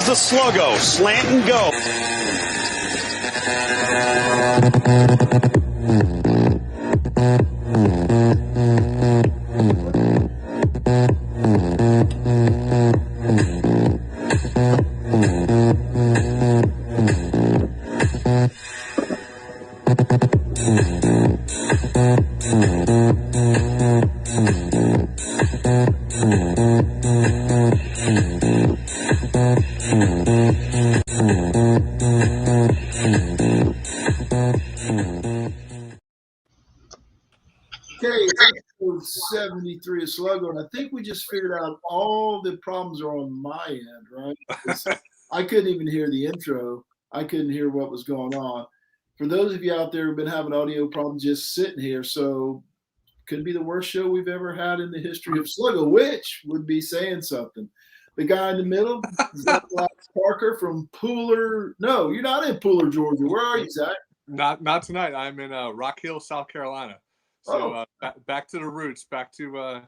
the sluggo. Slant and go. Episode 73 of Sluggo, and I think we just figured out all the problems are on my end, right? I couldn't even hear the intro. I couldn't hear what was going on. For those of you out there who've been having audio problems just sitting here, so could be the worst show we've ever had in the history of Sluggo, which would be saying something. The guy in the middle, Zach Parker from Pooler. No, you're not in Pooler, Georgia. Where are you, Zach? Not tonight. I'm in Rock Hill, South Carolina. So back to the roots, back to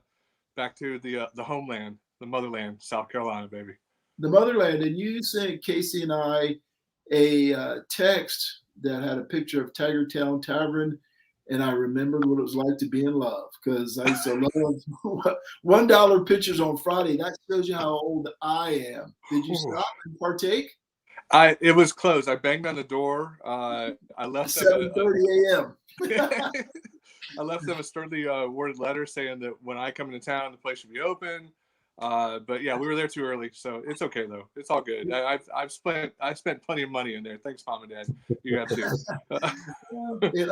the homeland, the motherland, South Carolina, baby. The motherland. And you sent Casey and I a text that had a picture of Tigertown Tavern, and I remembered what it was like to be in love, because I used to love $1 pictures on Friday. That shows you how old I am. Did you stop and partake? It was closed. I banged on the door. I left 7:30 a.m. I left them a sternly worded letter saying that when I come into town, the place should be open. But yeah, we were there too early, so it's okay though. It's all good. I've spent plenty of money in there. Thanks, Mom and Dad. You have too. in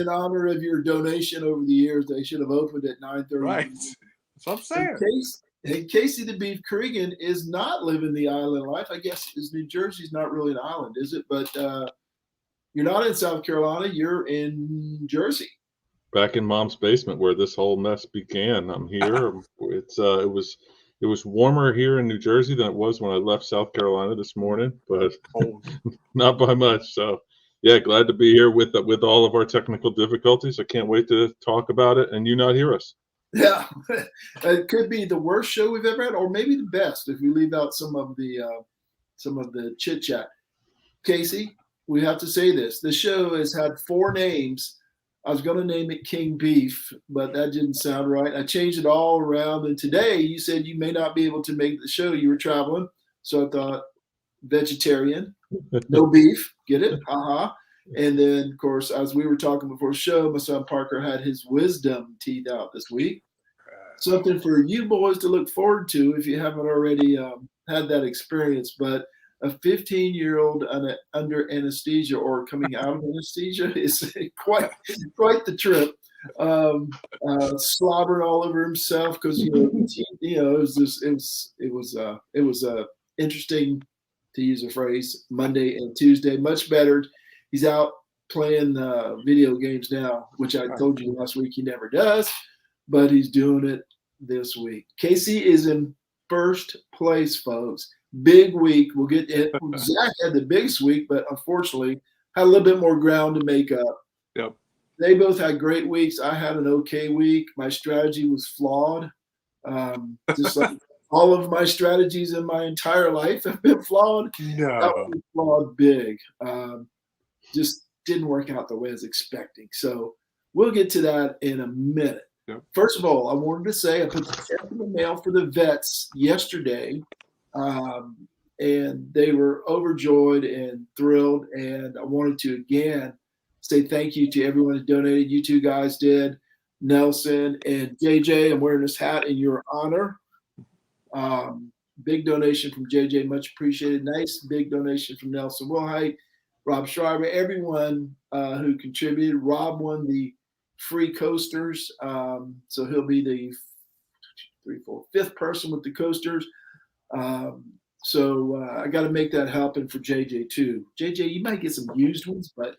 honor of your donation over the years, they should have opened at 9:30. Right. That's what I'm saying. And Casey the Beef Cregan is not living the island life. I guess New Jersey's not really an island, is it? But you're not in South Carolina. You're in Jersey. Back in Mom's basement where this whole mess began. I'm here. It was warmer here in New Jersey than it was when I left South Carolina this morning, but not by much. So yeah, glad to be here with all of our technical difficulties. I can't wait to talk about it and you not hear us. Yeah, it could be the worst show we've ever had, or maybe the best if we leave out some of the chit chat. Casey, we have to say this: the show has had 4 names. I was going to name it King Beef, but that didn't sound right. I changed it all around. And today you said you may not be able to make the show. You were traveling. So I thought vegetarian, no beef. Get it? Uh-huh. And then, of course, as we were talking before the show, my son Parker had his wisdom teeth out this week. Something for you boys to look forward to if you haven't already had that experience. But a 15-year-old under anesthesia or coming out of anesthesia is quite the trip. Slobbering all over himself because it was interesting, to use a phrase, Monday and Tuesday. Much better. He's out playing video games now, which I told you last week he never does, but he's doing it this week. Casey is in first place, folks. Big week. We'll get it. Zach had the biggest week, but unfortunately had a little bit more ground to make up. Yep. They both had great weeks. I had an okay week. My strategy was flawed. Just like all of my strategies in my entire life have been flawed. No. That was flawed big. Just didn't work out the way I was expecting. So we'll get to that in a minute. Yep. First of all, I wanted to say I put the check in the mail for the vets yesterday. And they were overjoyed and thrilled. And I wanted to, again, say thank you to everyone who donated. You two guys did. Nelson and JJ, I'm wearing this hat in your honor. Big donation from JJ, much appreciated. Nice big donation from Nelson Wilhite, Rob Schreiber, everyone who contributed. Rob won the free coasters. So he'll be the 5th person with the coasters. So I got to make that happen for JJ too. JJ, you might get some used ones, but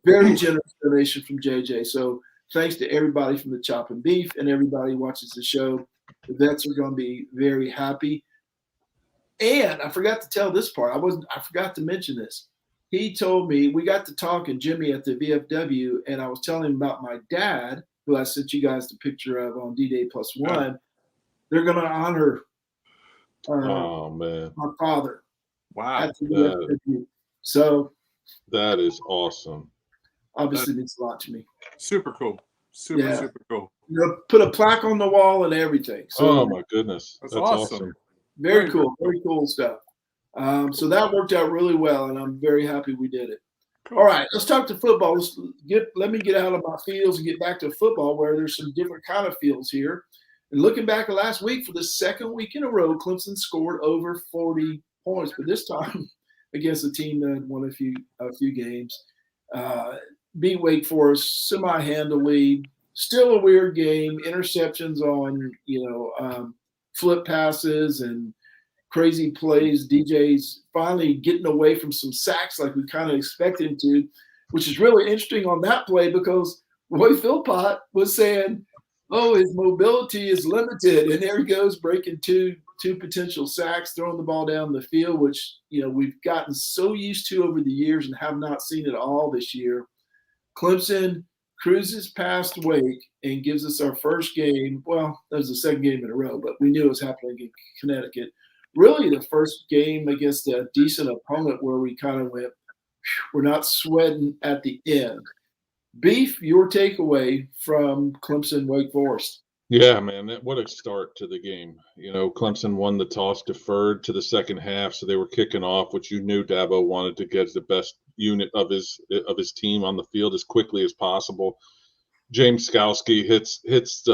very generous donation from JJ. So thanks to everybody from the Chop and Beef and everybody who watches the show. The vets are going to be very happy. And I forgot to tell this part. I forgot to mention this. He told me, we got to talking, Jimmy, at the VFW, and I was telling him about my dad, who I sent you guys the picture of on D-Day +1. They're going to honor Oh man, my father. Wow. So that is awesome. obviously means a lot to me. Super cool. Super cool. Put a plaque on the wall and everything. So, oh my goodness, that's awesome. Very cool. Very cool stuff. So that worked out really well, and I'm very happy we did it. Cool. All right, let's talk to football. Let me get out of my fields and get back to football, where there's some different kind of fields here. And looking back at last week, for the second week in a row, Clemson scored over 40 points, but this time against a team that had won a few games. Beat Wake Forest semi-handily. Still a weird game. Interceptions on flip passes and crazy plays. DJ's finally getting away from some sacks like we kind of expected him to, which is really interesting on that play because Roy Philpott was saying, oh, his mobility is limited. And there he goes, breaking two potential sacks, throwing the ball down the field, which, we've gotten so used to over the years and have not seen it all this year. Clemson cruises past Wake and gives us our first game. Well, that was the second game in a row, but we knew it was happening in Connecticut. Really the first game against a decent opponent where we kind of went, we're not sweating at the end. Beef, your takeaway from Clemson Wake Forest. Yeah, man, what a start to the game. Clemson won the toss, deferred to the second half, so they were kicking off, which you knew Dabo wanted to get the best unit of his team on the field as quickly as possible. James Skowski hits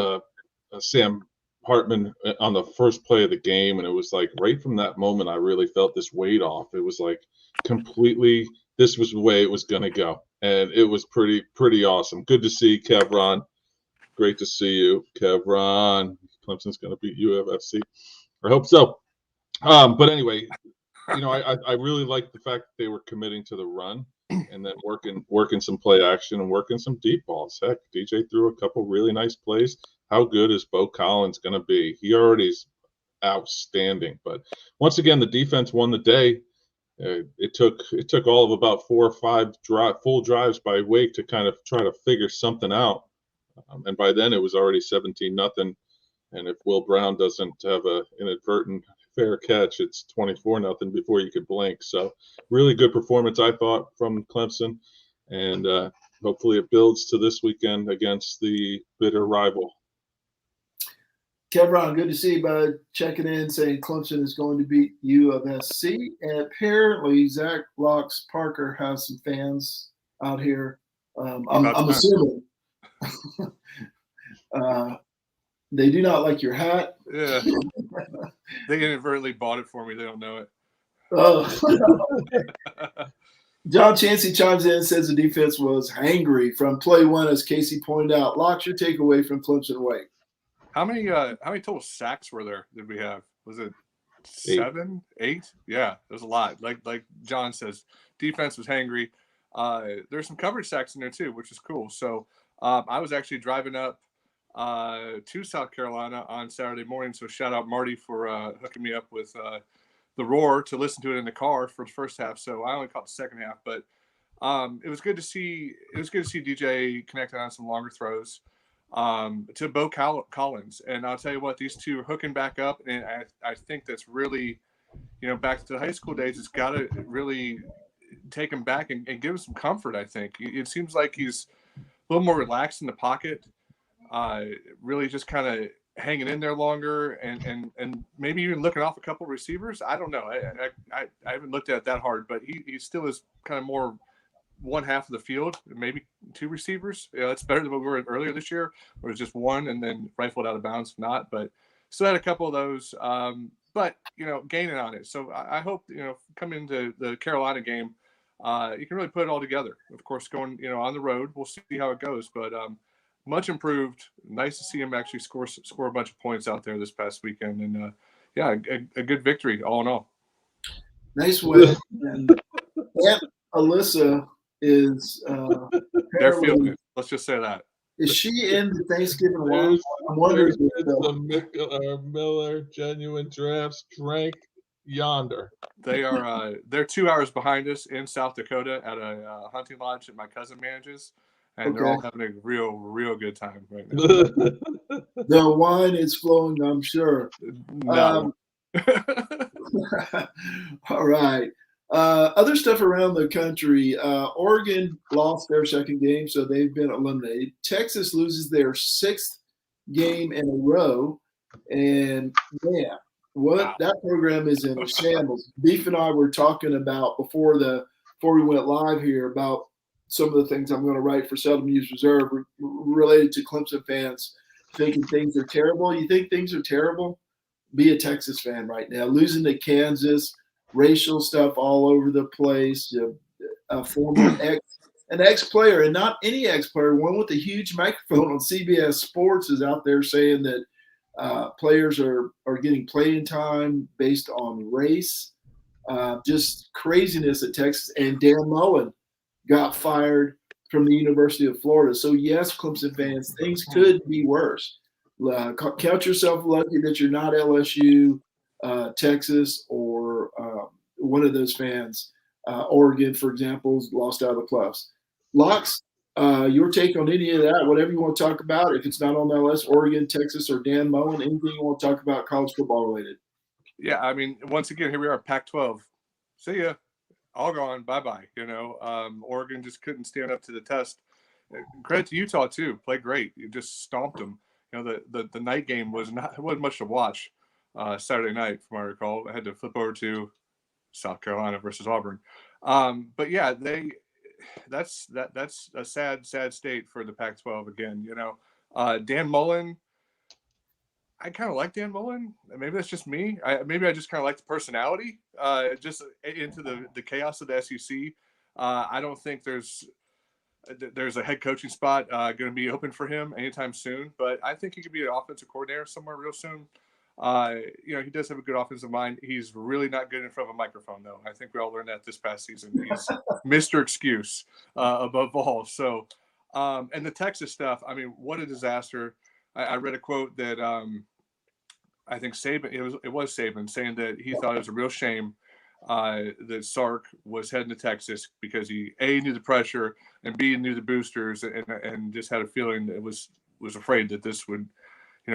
Sam Hartman on the first play of the game, and it was like right from that moment I really felt this weight off. It was like completely this was the way it was going to go, and it was pretty awesome. Good to see Kevron. Great to see you, Kevron. Clemson's going to beat UFFC. I hope so. But anyway, I really like the fact that they were committing to the run and then working some play action and working some deep balls. Heck, DJ threw a couple really nice plays. How good is Bo Collins going to be? He already is outstanding. But once again, the defense won the day. It took all of about 4 or 5 full drives by Wake to kind of try to figure something out. And by then it was already 17-0. And if Will Brown doesn't have an inadvertent fair catch, it's 24-0 before you could blink. So really good performance, I thought, from Clemson. And hopefully it builds to this weekend against the bitter rival. Kevron, good to see you, bud. Checking in, saying Clemson is going to beat U of SC. And apparently Zach Locks Parker has some fans out here. I'm assuming. They do not like your hat. Yeah. They inadvertently bought it for me. They don't know it. Oh. John Chansey chimes in and says the defense was hangry from play one, as Casey pointed out. Locks, your takeaway from Clemson Wake. How many total sacks were there? Did we have? Was it 7, 8? Yeah, there's a lot. Like John says, defense was hangry. There's some coverage sacks in there too, which is cool. So I was actually driving up to South Carolina on Saturday morning. So shout out Marty for hooking me up with the Roar to listen to it in the car for the first half. So I only caught the second half, but it was good to see. It was good to see DJ connecting on some longer throws to Bo Collins. And I'll tell you what, these two are hooking back up, and I think that's really, back to the high school days. It's got to really take him back and give him some comfort. I think it seems like he's a little more relaxed in the pocket, really just kind of hanging in there longer and maybe even looking off a couple of receivers. I don't know. I haven't looked at it that hard, but he still is kind of more one half of the field, maybe 2 receivers. That's better than what we were earlier this year, where it was just 1 and then rifled out of bounds. Not, but still had a couple of those. But gaining on it. So I hope coming into the Carolina game, you can really put it all together. Of course, going on the road, we'll see how it goes. But much improved. Nice to see him actually score a bunch of points out there this past weekend, and a good victory all in all. Nice win. And Aunt Alyssa is they're feeling it. Let's just say that. Is she in the Thanksgiving walk? I'm wondering if the Miller Genuine Drafts drank yonder. They are they're 2 hours behind us in South Dakota at a hunting lodge that my cousin manages, and they're all having a real good time right now. The wine is flowing, I'm sure. No. All right. Other stuff around the country. Oregon lost their second game, so they've been eliminated. Texas loses their sixth game in a row. And man, what that program is in shambles. Beef and I were talking about before we went live here about some of the things I'm going to write for Seldom Used Reserve related to Clemson fans thinking things are terrible. You think things are terrible? Be a Texas fan right now. Losing to Kansas, racial stuff all over the place. A former ex-player, and not any ex-player, one with a huge microphone on CBS Sports is out there saying that players are getting playing time based on race. Just craziness at Texas. And Dan Mullen got fired from the University of Florida. So, yes, Clemson fans, things could be worse. Count yourself lucky that you're not LSU, Texas, or one of those fans. Oregon, for example, lost out of the playoffs. Locks, your take on any of that, whatever you want to talk about, if it's not on LS, Oregon, Texas, or Dan Mullen, anything you want to talk about college football related? Yeah, I mean, once again, here we are, Pac-12. See ya. All gone. Bye-bye. Oregon just couldn't stand up to the test. Credit to Utah, too. Played great. You just stomped them. The night game wasn't much to watch Saturday night, from what I recall. I had to flip over to South Carolina versus Auburn. But yeah, that's a sad state for the Pac-12 again. Dan Mullen, I kind of like Dan Mullen. Maybe that's just me. Maybe I just kind of like the personality, just into the chaos of the SEC. I don't think there's a head coaching spot going to be open for him anytime soon, but I think he could be an offensive coordinator somewhere real soon. He does have a good offensive mind. He's really not good in front of a microphone, though. I think we all learned that this past season. He's Mr. Excuse above all. So, and the Texas stuff, I mean, what a disaster. I read a quote that I think Saban, it was Saban, saying that he thought it was a real shame that Sark was heading to Texas because he A, knew the pressure, and B, knew the boosters, and just had a feeling that was afraid that this would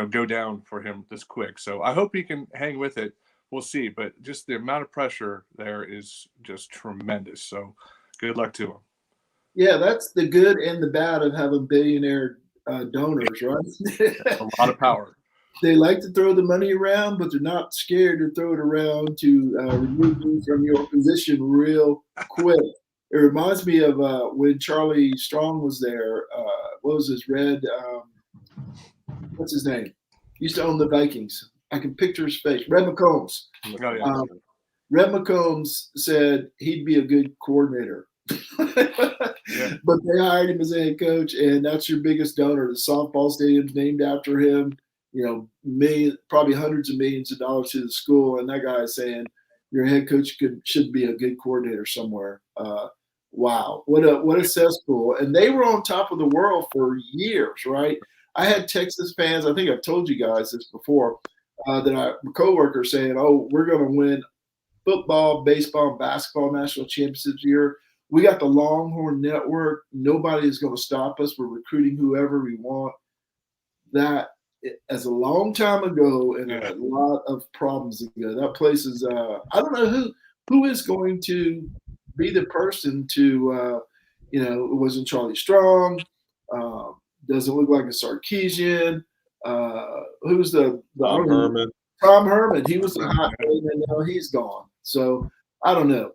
go down for him this quick. So I hope he can hang with it. We'll see. But just the amount of pressure there is just tremendous. So good luck to him. Yeah, that's the good and the bad of having billionaire donors, right? A lot of power. They like to throw the money around, but they're not scared to throw it around to remove you from your position real quick. It reminds me of when Charlie Strong was there. What was his what's his name? He used to own the Vikings. I can picture his face. Red McCombs. Oh, yeah. Red McCombs said he'd be a good coordinator. Yeah. But they hired him as a head coach, and that's your biggest donor. The softball stadium's named after him. Probably hundreds of millions of dollars to the school, and that guy is saying your head coach should be a good coordinator somewhere. Wow, what a cesspool! And they were on top of the world for years, right? I had Texas fans. I think I've told you guys this before. A coworker saying, "Oh, we're going to win football, baseball, and basketball national championships year. We got the Longhorn Network. Nobody is going to stop us. We're recruiting whoever we want." That, as a long time ago and a lot of problems ago, that place is. I don't know who is going to be the person to. It wasn't Charlie Strong. Doesn't look like a Sarkisian. Who's the Tom Herman? Tom Herman. He was the hot name, and now he's gone. So I don't know.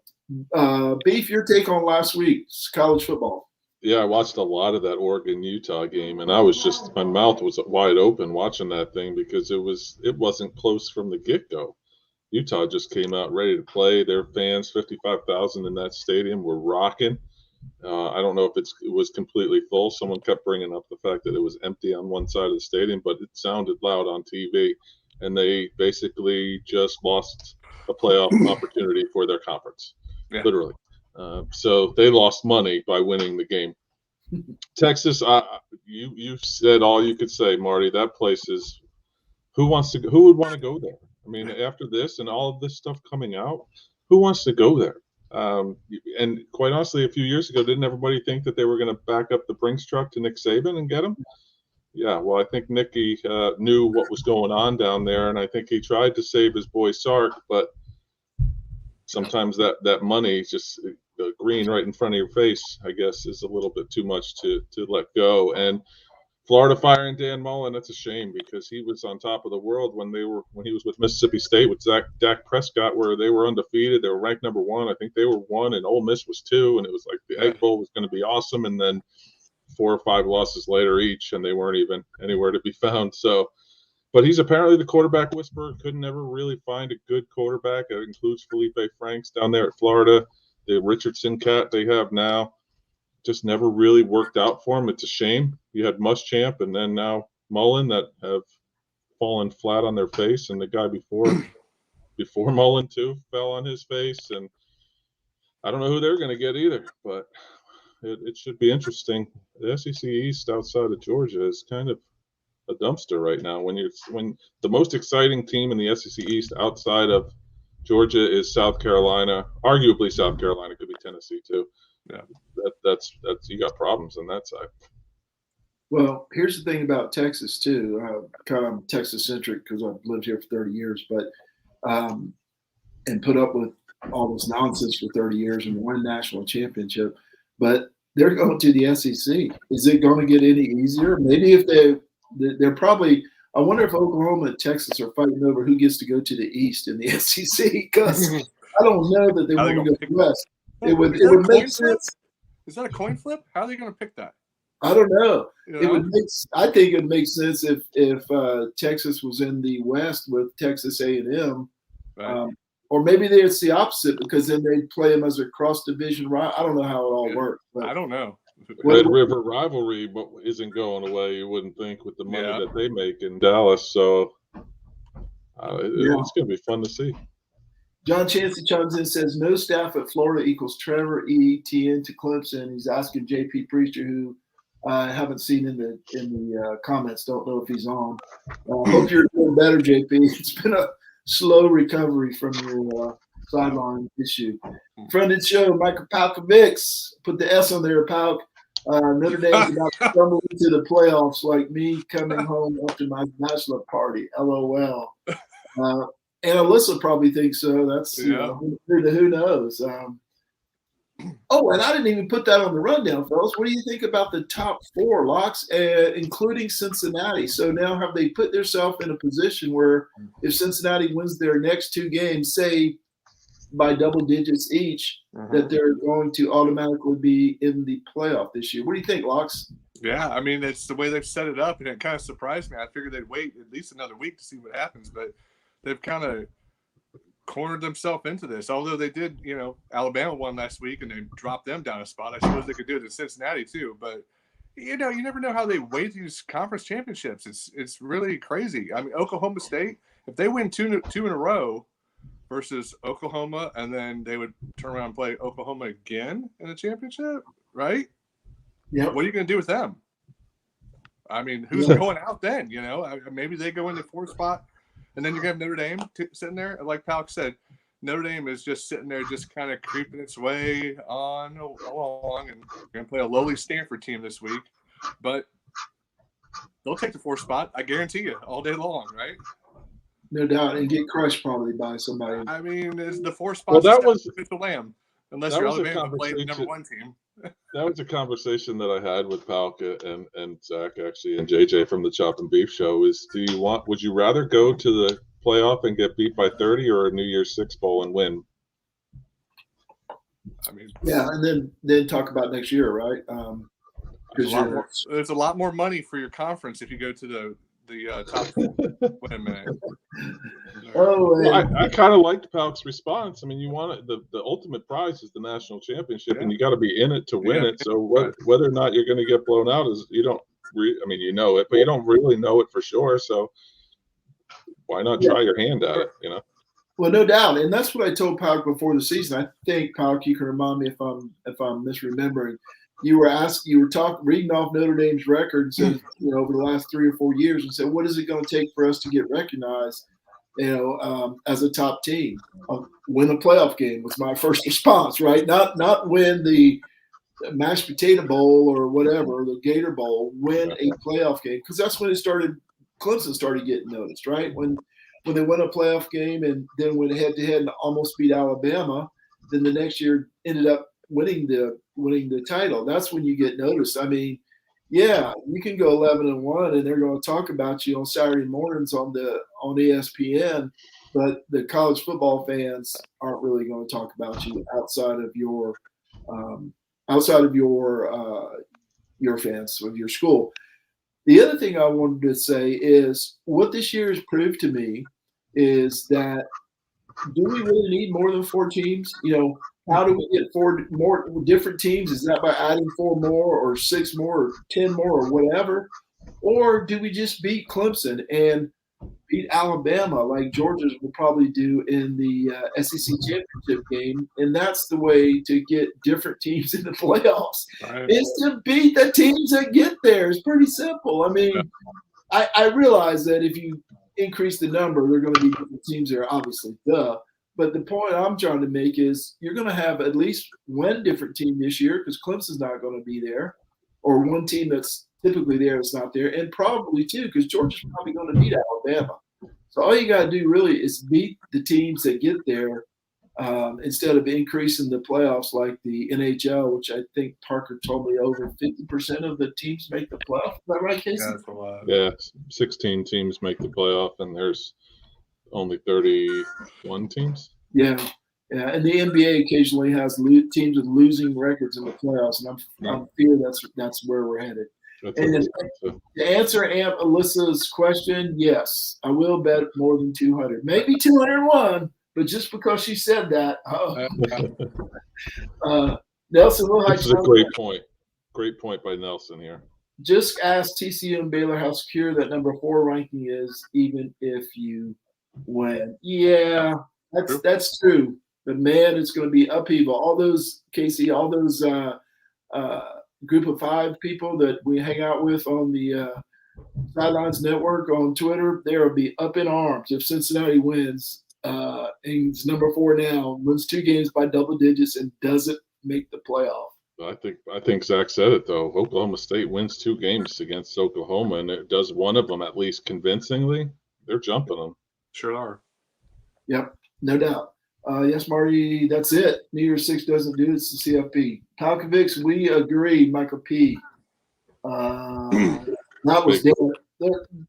Beef, your take on last week's college football? Yeah, I watched a lot of that Oregon-Utah game, and my mouth was wide open watching that thing because it wasn't close from the get-go. Utah just came out ready to play. Their fans, 55,000 in that stadium, were rocking. I don't know if it was completely full. Someone kept bringing up the fact that it was empty on one side of the stadium, but it sounded loud on TV. And they basically just lost a playoff opportunity for their conference, literally. So they lost money by winning the game. Texas, you said all you could say, Marty. That place is who would want to go there? I mean, after this and all of this stuff coming out, who wants to go there? And quite honestly, a few years ago, didn't everybody think that they were going to back up the Brinks truck to Nick Saban and get him? Yeah, well, I think Nicky knew what was going on down there, and I think he tried to save his boy Sark, but sometimes that money just green right in front of your face, I guess, is a little bit too much to let go. And Florida firing Dan Mullen, that's a shame because he was on top of the world when he was with Mississippi State with Dak Prescott, where they were undefeated. They were ranked number 1. I think they were 1, and Ole Miss was 2, and it was like the Egg Bowl was going to be awesome. And then 4 or 5 losses later each, and they weren't even anywhere to be found. So, but he's apparently the quarterback whisperer. Could never really find a good quarterback. That includes Felipe Franks down there at Florida. The Richardson cat they have now just never really worked out for him. It's a shame. You had Muschamp and then now Mullen that have fallen flat on their face, and the guy before Mullen too fell on his face. And I don't know who they're going to get either, but it should be interesting. The SEC East outside of Georgia is kind of a dumpster right now. When the most exciting team in the SEC East outside of Georgia is South Carolina. Arguably, South Carolina could be Tennessee too. Yeah, that's you got problems on that side. Well, here's the thing about Texas too. Kind of Texas centric because I've lived here for 30 years, but and put up with all this nonsense for 30 years and won national championship. But they're going to the SEC. Is it going to get any easier? Maybe if they're probably. I wonder if Oklahoma and Texas are fighting over who gets to go to the East in the SEC because I don't know that they want to go West. It would make sense. Is that a coin flip? How are they going to pick that? I don't know. You know? I think it makes sense if Texas was in the West with Texas A&M, Right. or maybe it's the opposite because then they play them as a cross division rival. I don't know how it all works. I don't know. Red River rivalry isn't going away. You wouldn't think with the money that they make in Dallas. So it's going to be fun to see. John Chancey chimes in and says, no staff at Florida equals Trevor Etienne to Clemson. He's asking J.P. Preacher, who I haven't seen in the comments. Don't know if he's on. Hope you're doing better, J.P. It's been a slow recovery from your sideline issue. Friend of the show, Michael Palkovics. Put the S on there, Palk. Notre Dame's about to stumble into the playoffs like me coming home after my bachelor party. LOL. And Alyssa probably thinks so. That's who knows. And I didn't even put that on the rundown, fellas. What do you think about the top 4 locks, including Cincinnati? So now have they put themselves in a position where if Cincinnati wins their next 2 games, say by double digits each, that they're going to automatically be in the playoff this year? What do you think, Locks? Yeah, I mean, it's the way they've set it up, and it kind of surprised me. I figured they'd wait at least another week to see what happens, but they've kind of cornered themselves into this. Although they did, Alabama won last week, and they dropped them down a spot. I suppose they could do it in Cincinnati too, but you never know how they weight these conference championships. It's really crazy. I mean, Oklahoma State, if they win two in a row versus Oklahoma, and then they would turn around and play Oklahoma again in the championship, right? Yeah. What are you going to do with them? I mean, who's going out then? Maybe they go in the 4th spot, and then you're going to have Notre Dame sitting there. And like Palk said, Notre Dame is just sitting there, just kind of creeping its way on along, and you're going to play a lowly Stanford team this week, but they'll take the 4th spot. I guarantee you, all day long, right? No doubt, and get crushed probably by somebody. I mean, is the 4 spots the Lamb, unless you're Alabama playing the number 1 team. That was a conversation that I had with Palka and Zach actually, and JJ from the Chop and Beef show. Would you rather go to the playoff and get beat by 30 or a New Year's Six bowl and win? I mean, and then talk about next year, right? There's a lot more money for your conference if you go to the top 4. Wait a minute. I kind of liked Palk's response. I mean, you want the ultimate prize is the national championship, and you got to be in it to win it. So whether or not you're going to get blown out is you don't. You know it, but you don't really know it for sure. So why not try your hand at it? Well, no doubt, and that's what I told Palk before the season. I think Palk, you can remind me if I'm misremembering. You were reading off Notre Dame's record and said, over the last 3 or 4 years, and said, what is it going to take for us to get recognized, as a top team? Win a playoff game was my first response, right? Not win the mashed potato bowl or whatever, the Gator Bowl. Win a playoff game, because that's when Clemson started getting noticed, right? When when they won a playoff game and then went head to head and almost beat Alabama. Then the next year ended up winning the title. That's when you get noticed. I mean, yeah, you can go 11-1 and they're going to talk about you on Saturday mornings on ESPN, but the college football fans aren't really going to talk about you outside of your fans of your school. The other thing I wanted to say is what this year has proved to me is that do we really need more than 4 teams? How do we get 4 more different teams? Is that by adding 4 more or 6 more or 10 more or whatever? Or do we just beat Clemson and beat Alabama like Georgia will probably do in the SEC championship game? And that's the way to get different teams in the playoffs is to beat the teams that get there. It's pretty simple. I mean, I realize that if you increase the number, there are going to be different teams there, obviously, duh. But the point I'm trying to make is you're going to have at least one different team this year because Clemson's not going to be there, or one team that's typically there that's not there, and probably 2 because Georgia's probably going to beat Alabama. So all you got to do really is beat the teams that get there instead of increasing the playoffs like the NHL, which I think Parker told me over 50% of the teams make the playoff. Is that right, Casey? Yeah, that's a lot. Yeah, 16 teams make the playoff, and there's only 31 teams. Yeah, and the NBA occasionally has teams with losing records in the playoffs, and I'm fear that's where we're headed. And to answer Aunt Alyssa's question, yes, I will bet more than 200, maybe 201. But just because she said that, Nelson, this is a great point. Great point by Nelson here. Just ask TCU and Baylor how secure that number 4 ranking is, even if you win. Yeah, that's true. But man, it's going to be upheaval. All those Casey, all those group of 5 people that we hang out with on the Sidelines Network on Twitter, they will be up in arms if Cincinnati wins. And he's number 4 now, wins 2 games by double digits and doesn't make the playoff. I think Zach said it though. Oklahoma State wins 2 games against Oklahoma, and it does one of them at least convincingly. They're jumping them. Sure are. Yep, no doubt. Yes, Marty, that's it. New Year's 6 doesn't do it. It's the CFP. Palkovics, we agree. Michael P. That was Dan.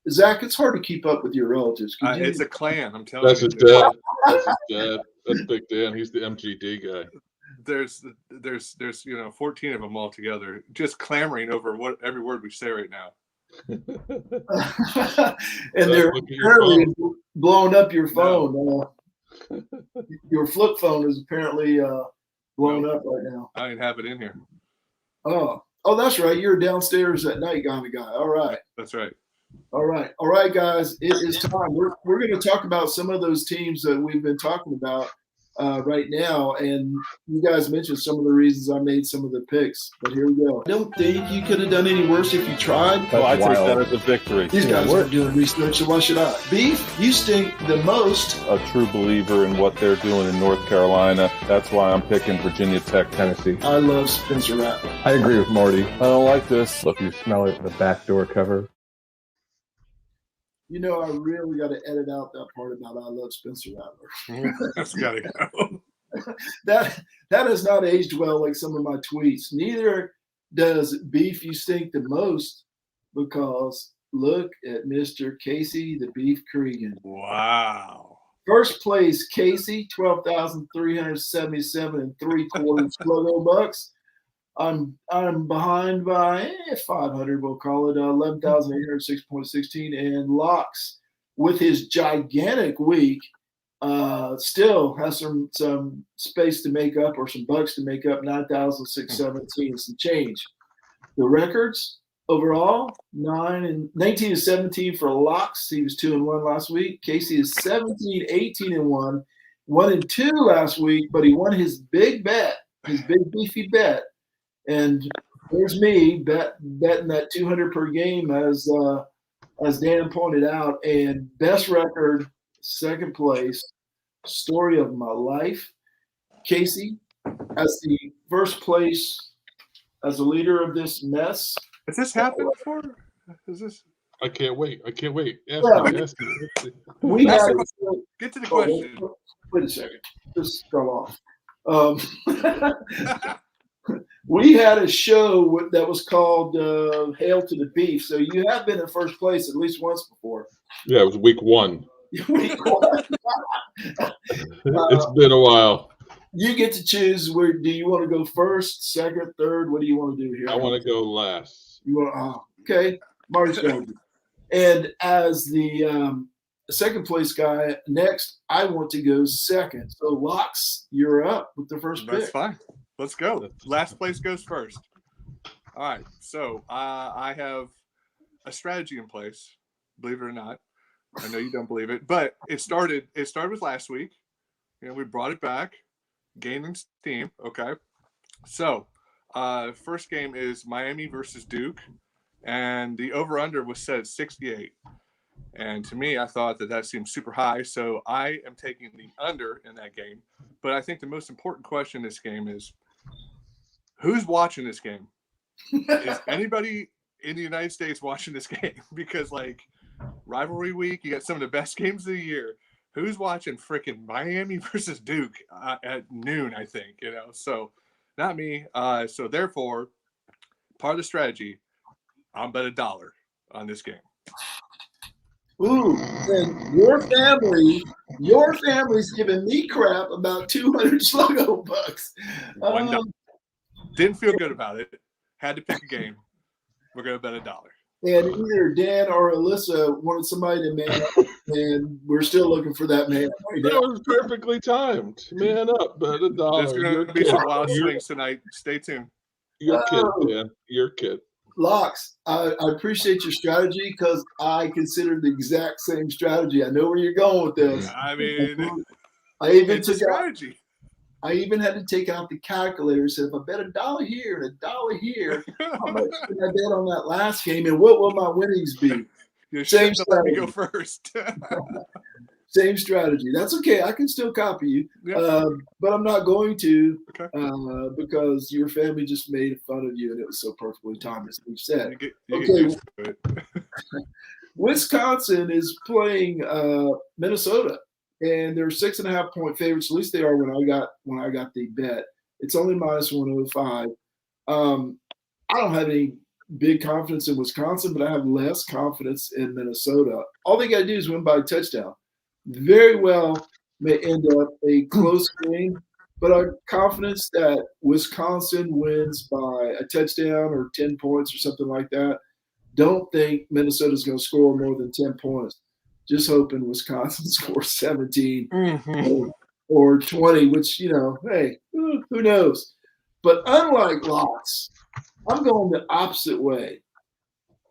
Zach, it's hard to keep up with your relatives. It's a clan, I'm telling you. That's his dad. That's his dad. That's Big Dan. He's the MGD guy. There's 14 of them all together, just clamoring over every word we say right now. And they're apparently blowing up your phone. No. Your flip phone is apparently blown up right now. I didn't have it in here. Oh, that's right. You're downstairs at night kind of guy. All right. That's right. All right, guys. It is time. We're going to talk about some of those teams that we've been talking about right now, and you guys mentioned some of the reasons I made some of the picks. But here we go. I don't think you could have done any worse if you tried. Well, I take that as a victory. These guys are doing research, so why should I? Beef, you stink the most. A true believer in what they're doing in North Carolina. That's why I'm picking Virginia Tech, Tennessee. I love Spencer Rattler. I agree with Marty. I don't like this. Look, you smell it, the backdoor cover. I really got to edit out that part about I love Spencer Rattler. That's got to go. That has not aged well like some of my tweets. Neither does Beef You Stink the Most, because look at Mr. Casey the Beef Cregan. Wow. First place, Casey, 12,377 and 3/4 logo bucks. I'm behind by 500, we'll call it 11,806.16, and Locks with his gigantic week still has some space to make up, or some bucks to make up, 9,617 some change. The records overall 19 and 17 for Locks. He was 2-1 last week. Casey is 17, 18 and 1, 1-2 last week, but he won his big bet, his big beefy bet. And there's me betting that 200 per game, as Dan pointed out, and best record, second place, story of my life. Casey, as the first place, as the leader of this mess. Has this happened before? Is this? I can't wait. Ask Yeah. me. We had Get to the question. Wait a second. This fell off. We had a show that was called Hail to the Beef. So you have been in first place at least once before. Yeah, it was week 1. Week 1. It's been a while. You get to choose. Where do you want to go first, second, third? What do you want to do here? I want to go last. You want? Okay, Marty's going to. And as the second place guy, next I want to go second. So Locks, you're up with the first pick. That's fine. Let's go. Last place goes first. All right. So I have a strategy in place. Believe it or not, I know you don't believe it, but it started with last week. We brought it back, gaining steam. Okay. So first game is Miami versus Duke, and the over/under was set at 68. And to me, I thought that seemed super high, so I am taking the under in that game. But I think the most important question in this game is, who's watching this game? Is anybody in the United States watching this game? Because, rivalry week, you got some of the best games of the year. Who's watching freaking Miami versus Duke at noon, I think, So, not me. So, therefore, part of the strategy, I'll bet $1 on this game. Ooh, and your family's giving me crap about 200 Sluggo bucks. $1. Didn't feel good about it. Had to pick a game. We're going to bet $1. And either Dan or Alyssa wanted somebody to man up, and we're still looking for that man. That was perfectly timed. Man up, bet $1. There's going to be some wild swings tonight. Stay tuned. You're kid, man. You're kid. Locks, I appreciate your strategy because I consider the exact same strategy. I know where you're going with this. I mean, it's a strategy. I even had to take out the calculator and said, if I bet $1 here and $1 here, how much did I bet on that last game, and what will my winnings be? Same strategy. Go first. Same strategy. That's okay. I can still copy you, but I'm not going to because your family just made fun of you, and it was so perfectly timed, as we said. Okay. Wisconsin is playing Minnesota, and they're 6.5 point favorites. At least they are when I got the bet. It's only minus 105. I don't have any big confidence in Wisconsin, but I have less confidence in Minnesota. All they got to do is win by a touchdown. Very well may end up a close game, but our confidence that Wisconsin wins by a touchdown or 10 points or something like that. Don't think Minnesota's going to score more than 10 points. Just hoping Wisconsin scores 17 or 20, which, hey, who knows? But unlike Locks, I'm going the opposite way.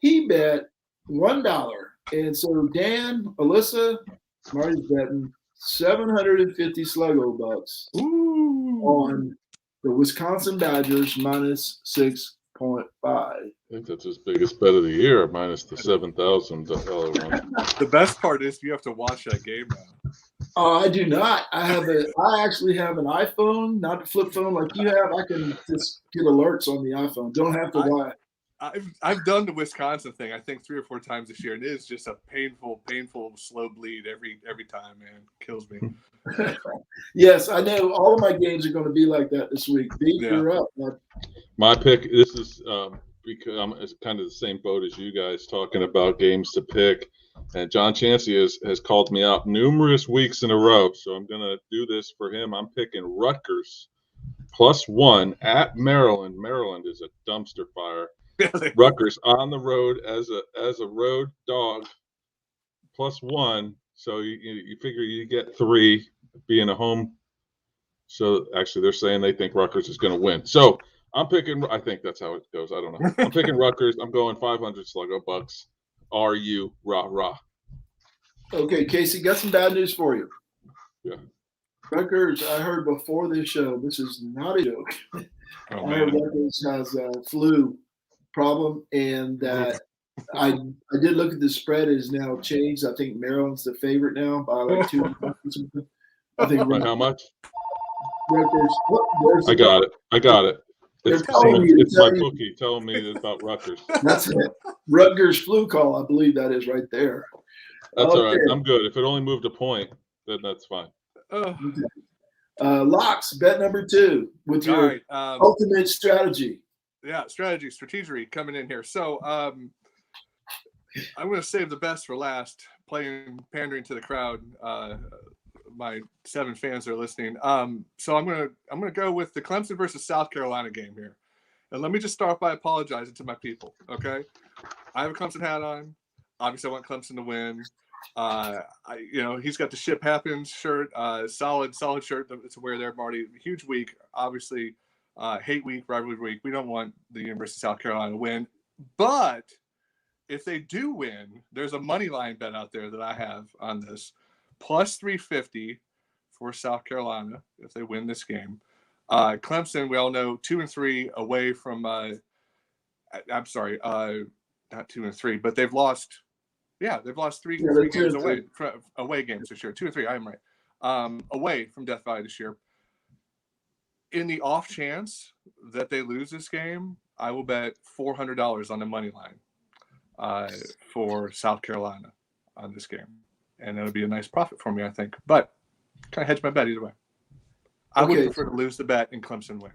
He bet $1. And so Dan, Alyssa, Marty's betting 750 Sluggo bucks on the Wisconsin Badgers minus 6.5. I think that's his biggest bet of the year, minus the $7,000 one. The best part is you have to watch that game now. I do not. I actually have an iPhone, not a flip phone like you have. I can just get alerts on the iPhone. Don't have to buy. I've done the Wisconsin thing, I think 3 or 4 times this year, and it is just a painful, slow bleed every time, man. Kills me. Yes, I know. All of my games are going to be like that this week. You're up. My pick. This is because I'm kind of the same boat as you guys, talking about games to pick. And John Chansey has called me out numerous weeks in a row, so I'm going to do this for him. I'm picking Rutgers +1 at Maryland. Maryland is a dumpster fire. Rutgers on the road as a road dog +1. So you figure you get 3 being a home. So actually, they're saying they think Rutgers is going to win. So I'm picking. I think that's how it goes. I don't know. I'm picking Rutgers. I'm going 500 Sluggo bucks. RU rah. Okay, Casey, got some bad news for you. Yeah. Rutgers, I heard before this show, this is not a joke. I heard Rutgers has a flu problem, and that I did look at the spread. It has now changed. I think Maryland's the favorite now by like 2 or something. I think By how much? Rutgers. I got it. They're telling me to It's tell my you. bookie telling me about Rutgers. That's it. Rutgers flu call, I believe that is right there. That's all right. Okay. I'm good. If it only moved a point, then that's fine. Locks, bet number 2 with All your right. ultimate strategy. Yeah, strategery coming in here. So I'm going to save the best for last, pandering to the crowd. My 7 fans are listening. So I'm gonna go with the Clemson versus South Carolina game here. And let me just start by apologizing to my people. Okay, I have a Clemson hat on. Obviously, I want Clemson to win. He's got the ship happens shirt, solid shirt to wear there, Marty. Huge week, obviously. Hate week, rivalry week. We don't want the University of South Carolina to win, but if they do win, there's a money line bet out there that I have on this, plus 350 for South Carolina if they win this game. Clemson, we all know 2-3 away from. I'm sorry, not 2-3, but they've lost. Yeah, they've lost three games away games this year. 2-3. I am right. Away from Death Valley this year. In the off chance that they lose this game, I will bet $400 on the money line for South Carolina on this game, and that'll be a nice profit for me, I think. But kind of hedge my bet either way. I would prefer to lose the bet and Clemson win.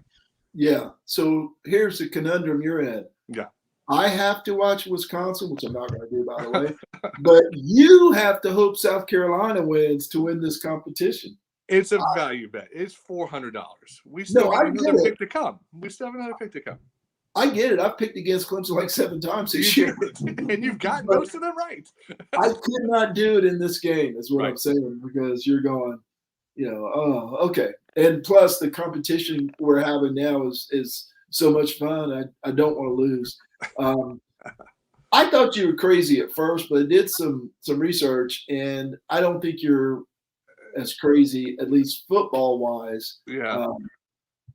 Yeah. So here's the conundrum you're in. Yeah. I have to watch Wisconsin, which I'm not going to do, by the way. But you have to hope South Carolina wins to win this competition. It's a value bet. It's $400. We still have another pick to come. I get it. I've picked against Clemson like 7 times this year. And you've gotten most of them right. I could not do it in this game, is what I'm saying, because you're going, oh, okay. And plus, the competition we're having now is so much fun. I don't want to lose. I thought you were crazy at first, but I did some research, and I don't think you're as crazy, at least football-wise,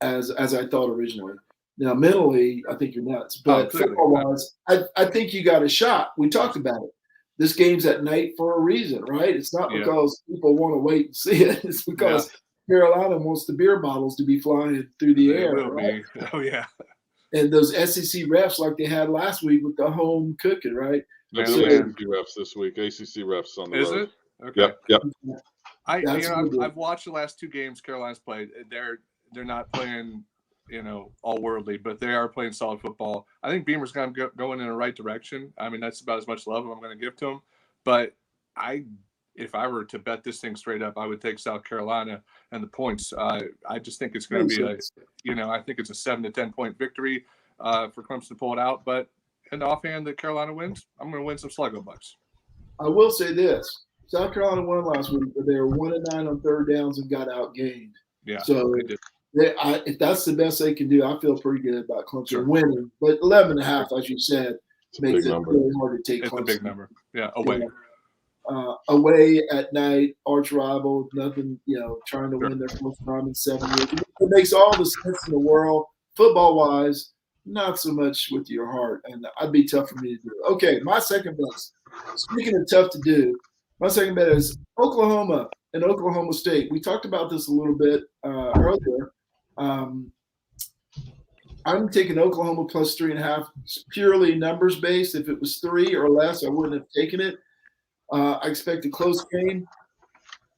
as I thought originally. Now, mentally, I think you're nuts. But football-wise, I think you got a shot. We talked about it. This game's at night for a reason, right? It's not because people want to wait and see it. It's because Carolina wants the beer bottles to be flying through the air. Right? Oh, yeah. And those SEC refs like they had last week with the home cooking, right? There's ACC refs this week. ACC refs on the road. Is it? Okay. Yep. I've watched the last 2 games Carolina's played. They're not playing, all worldly, but they are playing solid football. I think Beamer's going in the right direction. I mean, that's about as much love I'm going to give to him. But if I were to bet this thing straight up, I would take South Carolina and the points. I just think it's going to be I think it's a 7 to 10 point victory for Clemson to pull it out. But in the offhand that Carolina wins, I'm going to win some Sluggo bucks. I will say this. South Carolina won last week, but they were 1-9 on third downs and got outgained. Yeah. So if that's the best they can do, I feel pretty good about Clemson winning. But 11.5, as you said, makes it really hard to take Clemson. It's a big number. Yeah, away. Away at night, arch rival, nothing, trying to win their first time in 7 years. It makes all the sense in the world. Football-wise, not so much with your heart, and I'd be tough for me to do. Okay, my second bet. Speaking of tough to do, my second bet is Oklahoma and Oklahoma State. We talked about this a little bit earlier. I'm taking Oklahoma plus 3.5. It's purely numbers based. If it was 3 or less, I wouldn't have taken it. I expect a close game.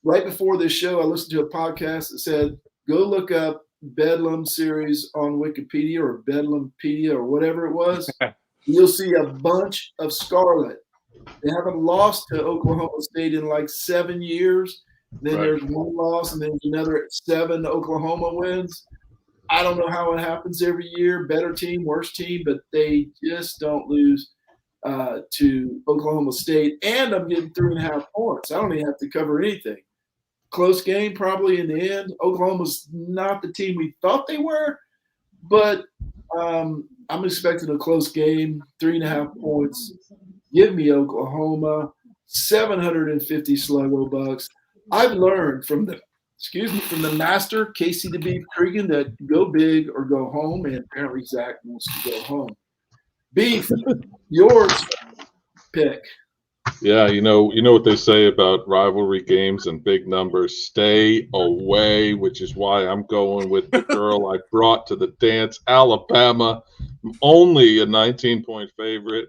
Right before this show, I listened to a podcast that said, go look up Bedlam series on Wikipedia or Bedlampedia or whatever it was. You'll see a bunch of scarlet. They haven't lost to Oklahoma State in like 7 years. Then there's one loss, and then there's another 7 Oklahoma wins. I don't know how it happens every year. Better team, worse team, but they just don't lose to Oklahoma State. And I'm getting 3.5 points. I don't even have to cover anything. Close game probably in the end. Oklahoma's not the team we thought they were, but I'm expecting a close game, 3.5 points. Give me Oklahoma, 750 Sluggo bucks. I've learned from the master, Casey the Beef Cregan, that go big or go home, and apparently Zach wants to go home. Beef, yours pick. Yeah, you know what they say about rivalry games and big numbers. Stay away, which is why I'm going with the girl I brought to the dance, Alabama, only a 19-point favorite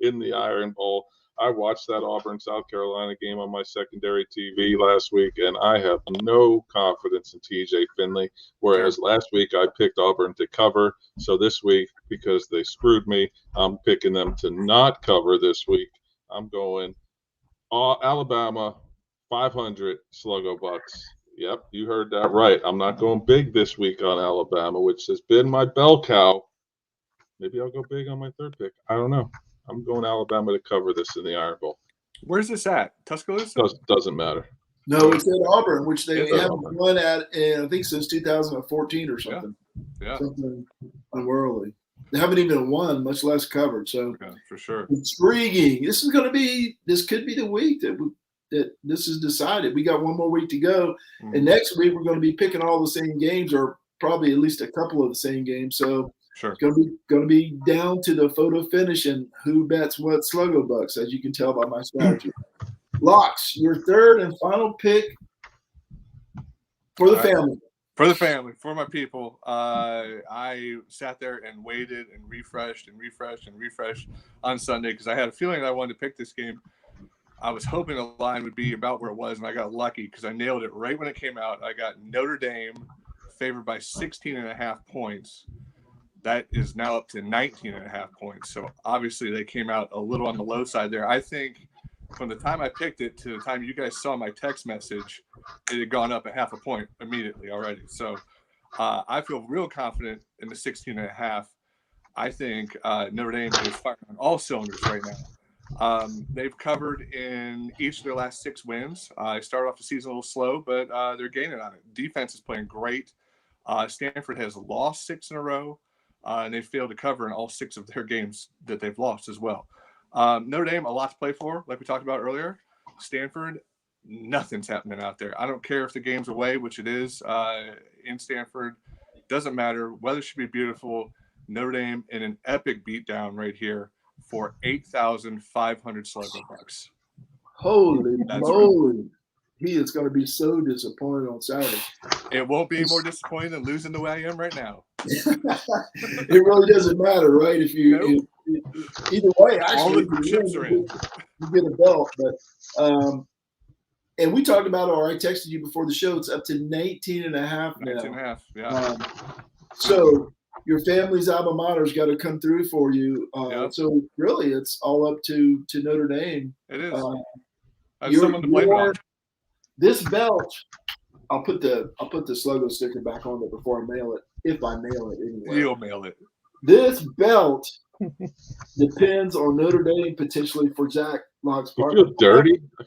in the Iron Bowl. I watched that Auburn South Carolina game on my secondary TV last week, and I have no confidence in TJ Finley. Whereas last week I picked Auburn to cover, so this week, because they screwed me, I'm picking them to not cover this week. I'm going Alabama 500 Sluggo Bucks. Yep, you heard that right. I'm not going big this week on Alabama, which has been my bell cow. Maybe I'll go big on my third pick. I don't know. I'm going Alabama to cover this in the Iron Bowl. Where's this at? Tuscaloosa? Doesn't matter. No, it's at Auburn, which they haven't won at, I think, since 2014 or something. Yeah. Something unworldly. They haven't even won, much less covered. So for sure, intriguing. This could be the week that this is decided. We got one more week to go, and next week we're going to be picking all the same games, or probably at least a couple of the same games. So sure, it's going to be down to the photo finish and who bets what Sluggo Bucks, as you can tell by my strategy. Locks, your third and final pick for the family. For the family, for my people. I sat there and waited and refreshed on Sunday because I had a feeling that I wanted to pick this game. I was hoping the line would be about where it was, and I got lucky because I nailed it right when it came out. I got Notre Dame favored by 16.5 points. That is now up to 19.5 points. So obviously they came out a little on the low side there. I think from the time I picked it to the time you guys saw my text message, it had gone up a half a point immediately already. So I feel real confident in the 16.5. I think Notre Dame is firing on all cylinders right now. They've covered in each of their last 6 wins. I started off the season a little slow, but they're gaining on it. Defense is playing great. Stanford has lost 6 in a row, and they failed to cover in all 6 of their games that they've lost as well. Notre Dame, a lot to play for, like we talked about earlier. Stanford, nothing's happening out there. I don't care if the game's away, which it is in Stanford. Doesn't matter. Weather should be beautiful. Notre Dame in an epic beatdown right here for 8,500 Sluggo Bucks. Holy moly. Right. He is going to be so disappointed on Saturday. It won't be more disappointing than losing the way I am right now. It really doesn't matter, right? If you either way, actually, all the chips are in. You get a belt. But and we talked about, or I texted you before the show, it's up to 19.5 now. 19.5, yeah. So your family's alma mater's got to come through for you. Yep. So really, it's all up to Notre Dame. It is. I have someone to blame it on. This belt, I'll put the Sluggo sticker back on it before I mail it, if I mail it anyway. You'll mail it. This belt depends on Notre Dame potentially for Zach Locke's part. I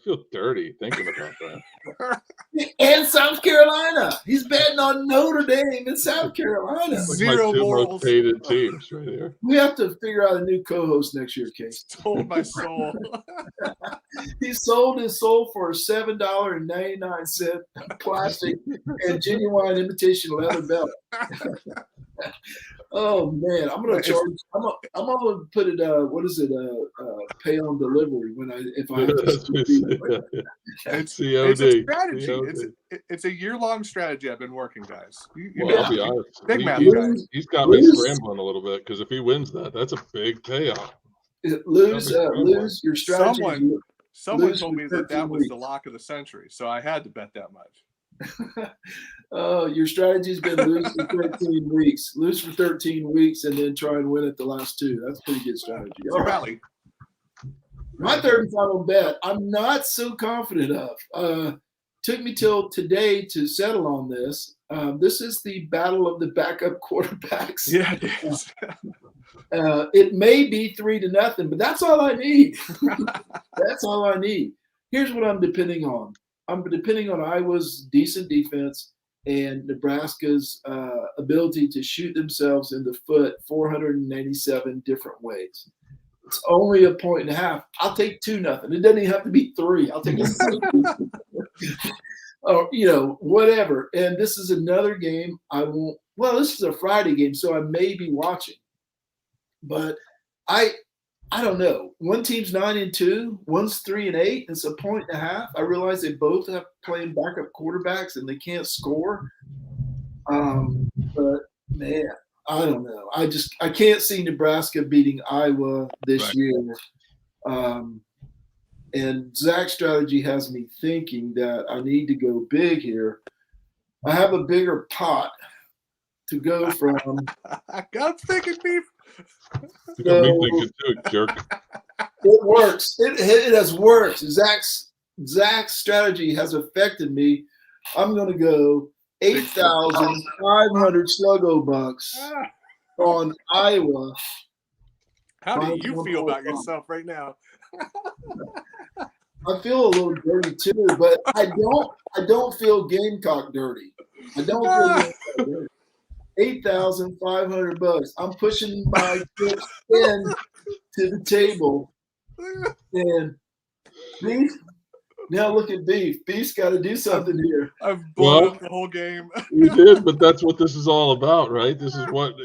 feel dirty thinking about that. And South Carolina. He's betting on Notre Dame and South Carolina. Zero my 2 morals. most hated teams right here. We have to figure out a new co-host next year, Case. Sold my soul. He sold his soul for $7.99 plastic and genuine imitation leather belt. Oh man, I'm gonna charge. I'm gonna put it. What is it? Pay on delivery if I have to. It's a strategy. It's a year-long strategy I've been working, guys. I'll be honest. Big math guys. He's got me scrambling a little bit because if he wins that's a big payoff. Lose your strategy. Someone told me that was the lock of the century, so I had to bet that much. Your strategy's been lose for 13 weeks. Lose for 13 weeks and then try and win it the last 2. That's a pretty good strategy. All right. My third and final bet, I'm not so confident of. Took me till today to settle on this. This is the battle of the backup quarterbacks. Yeah, it is. It may be 3-0, but that's all I need. That's all I need. Here's what I'm depending on. I'm depending on Iowa's decent defense and Nebraska's ability to shoot themselves in the foot 487 different ways. It's only 1.5. I'll take 2-0. It doesn't even have to be 3. I'll take a 6. Or, whatever. And this is another game I won't – well, this is a Friday game, so I may be watching. But I don't know. One team's 9-2, one's 3-8. It's a 1.5. I realize they both have playing backup quarterbacks and they can't score. But man, I don't know. I can't see Nebraska beating Iowa this year. And Zach's strategy has me thinking that I need to go big here. I have a bigger pot to go from. I'm thinking beef. You got me thinking too, jerk. It works. It has worked. Zach's strategy has affected me. I'm going to go 8,500 Sluggo bucks on Iowa. How do you feel about yourself right now? I feel a little dirty too, but I don't feel Gamecock dirty. I don't feel Gamecock dirty. 8,500 bucks. I'm pushing my chips in to the table. And Beef, now look at Beef. Beef's got to do something here. I've blown up the whole game. We did, but that's what this is all about, right? This is what,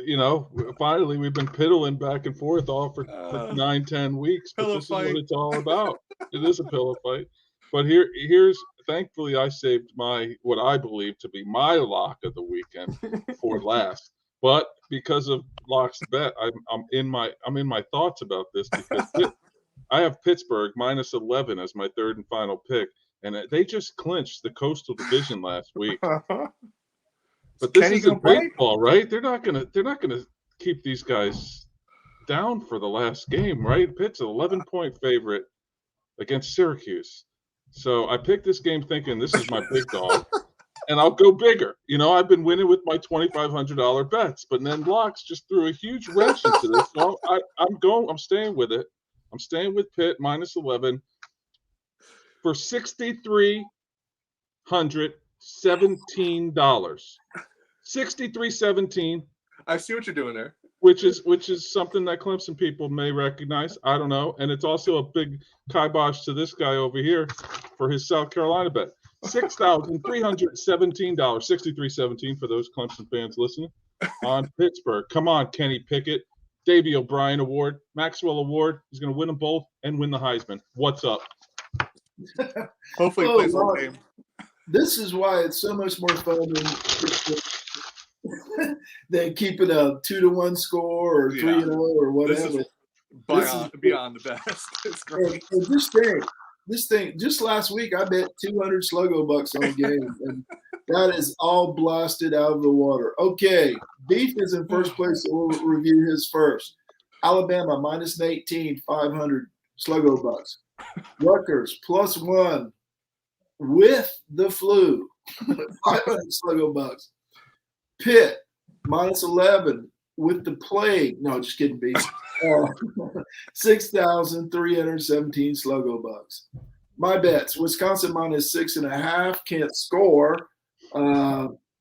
finally we've been piddling back and forth all for 9-10 weeks, but this is what it's all about. It is a pillow fight. But here's thankfully I saved what I believe to be my lock of the weekend for last. But because of Lock's bet, I'm in my thoughts about this because I have Pittsburgh -11 as my third and final pick, and they just clinched the Coastal Division last week. But this isn't baseball, right? They're not gonna keep these guys down for the last game, right? Pitt's an 11-point favorite against Syracuse. So I picked this game thinking this is my big dog, and I'll go bigger. I've been winning with my $2,500 bets, but then Locks just threw a huge wrench into this. So I'm staying with it. I'm staying with Pitt -11 for $6,317. $6,317. I see what you're doing there. Which is something that Clemson people may recognize. I don't know. And it's also a big kibosh to this guy over here for his South Carolina bet. $6,317. $6,317 for those Clemson fans listening on Pittsburgh. Come on, Kenny Pickett. Davey O'Brien Award, Maxwell Award. He's going to win them both and win the Heisman. What's up? Hopefully he plays one game. This is why it's so much more fun than keeping a 2-1 score or 3-0 or whatever. This is beyond the best. It's great. And this thing, just last week I bet 200 Sluggo bucks on a game, and that is all blasted out of the water. Okay, Beef is in first place, so we'll review his first. Alabama -18, 500 Sluggo bucks. Rutgers +1 with the flu, 500 Sluggo bucks. Pitt -11 with the plague. No, just kidding, Beef. 6,317 Sluggo bucks. My bets: Wisconsin -6.5, can't score.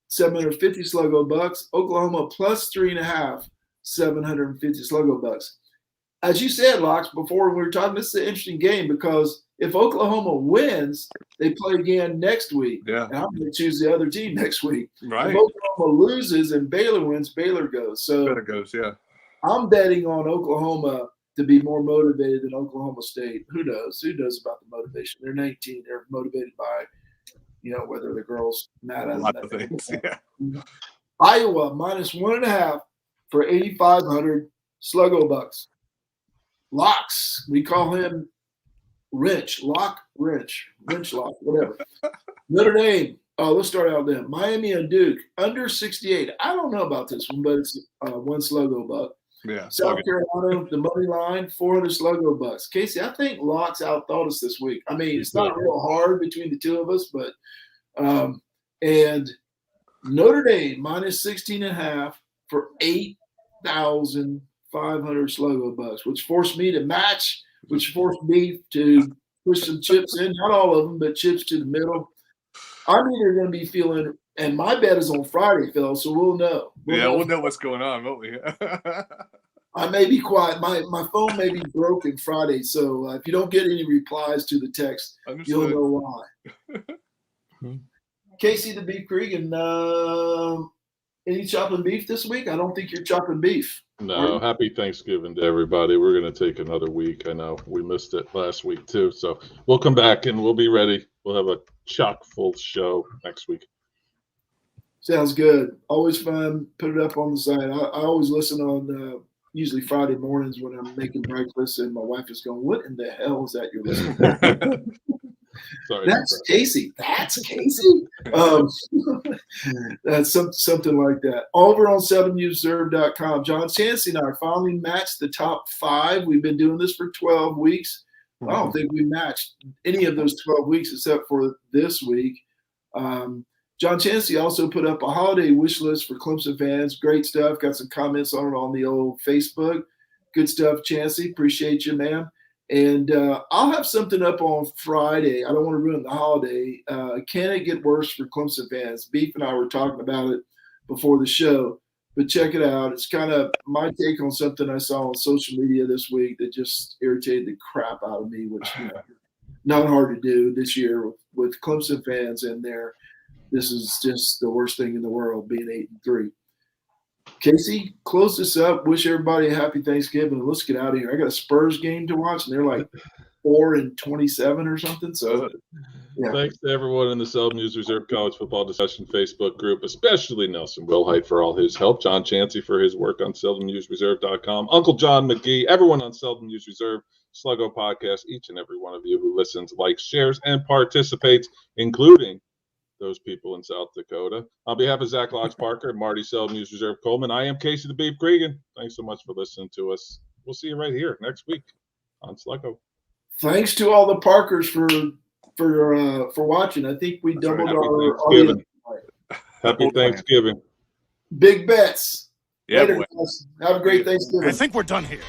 750 Sluggo bucks. Oklahoma +3.5, 750 Sluggo bucks. As you said, Locks, before we were talking, this is an interesting game because if Oklahoma wins, they play again next week. Yeah. And I'm going to choose the other team next week. Right. If Oklahoma loses and Baylor wins, Baylor goes. So Baylor goes, yeah. I'm betting on Oklahoma to be more motivated than Oklahoma State. Who knows? Who knows about the motivation? They're 19. They're motivated by, whether the girls mad at them. A lot of things, yeah. Iowa -1.5 for 8,500 Sluggo bucks. Locks. We call him Wrench. Lock, Wrench. Wrench Lock, whatever. Notre Dame. Let's start out then. Miami and Duke under 68. I don't know about this one, but it's one Sluggo buck. Yeah. South Carolina, the money line, 400 Sluggo bucks. Casey, I think Locks outthought us this week. I mean, it's not real hard between the two of us, but and Notre Dame -16.5 for 8,500 Sluggo bucks, which forced me to match, which forced me to push some chips in, not all of them, but chips to the middle. I'm either going to be feeling, and my bet is on Friday, Phil, so we'll know. We'll know what's going on, won't we? I may be quiet. My phone may be broken Friday, so if you don't get any replies to the text, you'll know why. Casey the Beef Cregan, Any chopping beef this week? I don't think you're chopping beef. No, happy Thanksgiving to everybody. We're going to take another week. I know we missed it last week too. So we'll come back and we'll be ready. We'll have a chock full show next week. Sounds good. Always fun. Put it up on the side. I always listen on usually Friday mornings when I'm making breakfast, and my wife is going, "What in the hell is that you're listening to?" Sorry, That's Casey. That's Casey. That's something like that. Over on SouthernNewsReserve.com, John Chansey and I finally matched the top 5. We've been doing this for 12 weeks. I don't think we matched any of those 12 weeks except for this week. John Chansey also put up a holiday wish list for Clemson fans. Great stuff. Got some comments on it on the old Facebook. Good stuff, Chansey. Appreciate you, man. And I'll have something up on Friday. I don't want to ruin the holiday. Can it get worse for Clemson fans? Beef and I were talking about it before the show, but check it out. It's kind of my take on something I saw on social media this week that just irritated the crap out of me, which not hard to do this year with Clemson fans in there. This is just the worst thing in the world, being 8-3. Casey, close this up. Wish everybody a happy Thanksgiving. Let's get out of here. I got a Spurs game to watch, and they're like 4-27 or something. So, yeah. Thanks to everyone in the Seldom News Reserve College Football Discussion Facebook group, especially Nelson Wilhite for all his help, John Chansey for his work on SeldomNewsReserve.com, Uncle John McGee, everyone on Seldom News Reserve, Sluggo Podcast, each and every one of you who listens, likes, shares, and participates, including those people in South Dakota. On behalf of Zach Lodge Parker and Marty Seldom News Reserve Coleman, I am Casey the Beef Cregan. Thanks so much for listening to us. We'll see you right here next week on Sluggo. Thanks to all the Parkers for watching. I think we doubled our audience. Happy Thanksgiving. Big bets. Yeah, Later, guys. Have a great Thanksgiving. I think we're done here.